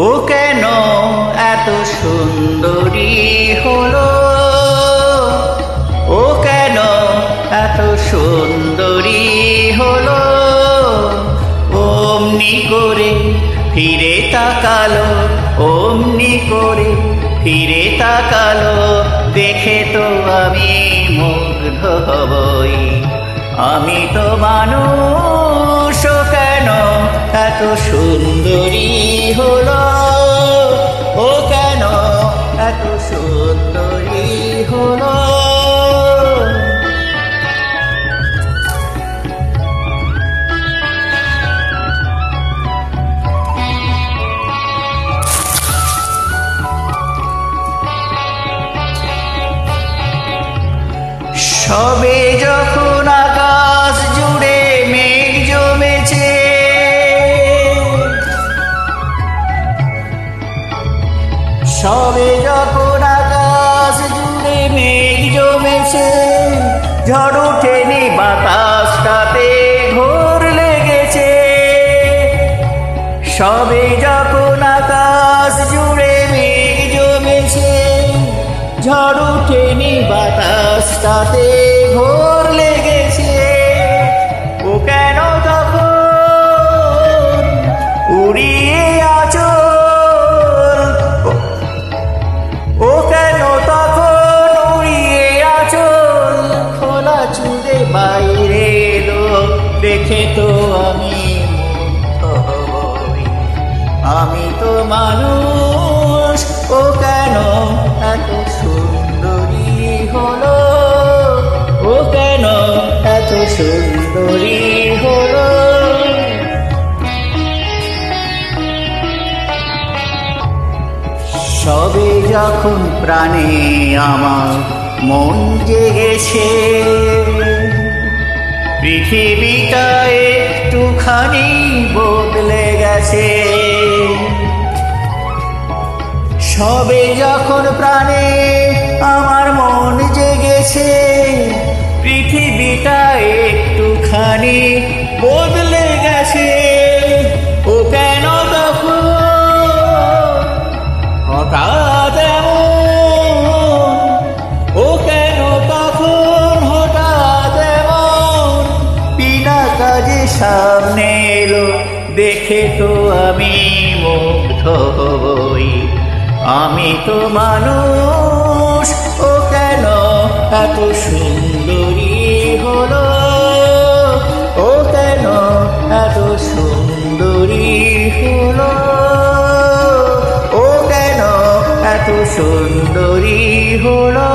ও কেন এত সুন্দরী হলো, ও কেন এত সুন্দরী হলো। অমনি করে ফিরে তাকালো, অমনি করে ফিরে তাকালো, দেখে তো আমি মুগ্ধ হবই। আমি তো মানুষ, ও কেন এত সুন্দরী হলো, ও কেন এত সুন্দরী হলো। সবে যখন আকাশ জুড়ে মেঘ জমেছে, সবে যখন আকাশ জুড়ে মেঘ জমেছে, ঝড় ওঠেনি বাতাসটাতে ঘোর লেগেছে। সবে যখন আকাশ জুড়ে মেঘ জমেছে, ঝড় ওঠেনি বাতাসটাতে ঘোর লেগেছে। ও কেন তখন উড়িয়ে আঁচল, ও কেন তখন উড়িয়ে আঁচল, খোলা চুড়ে বাইরে এলো, দেখে তো আমি মুগ্ধ হই। আমি তো মানুষ, ও কেন এত সুন্দরী হলো, ও কেন এত সুন্দরী হলো। সবে যখন প্রাণে আমার মন জেগেছে, পৃথিবীটা একটুখানি বদলে গেছে। সবে যখন প্রাণে আমার মন জেগেছে, পৃথিবীটা একটুখানি বদলে গেছে। ও কেন তখন হঠাৎ এমন, ও কেন তখন হঠাৎ এমন, বিনা কাজে সামনে এলো, দেখে তো আমি মুগ্ধ হই। আমি তো মানুষ, ও কেন এত সুন্দরী হলো, ও কেন এত সুন্দরী হলো, ও কেন এত সুন্দরী হলো।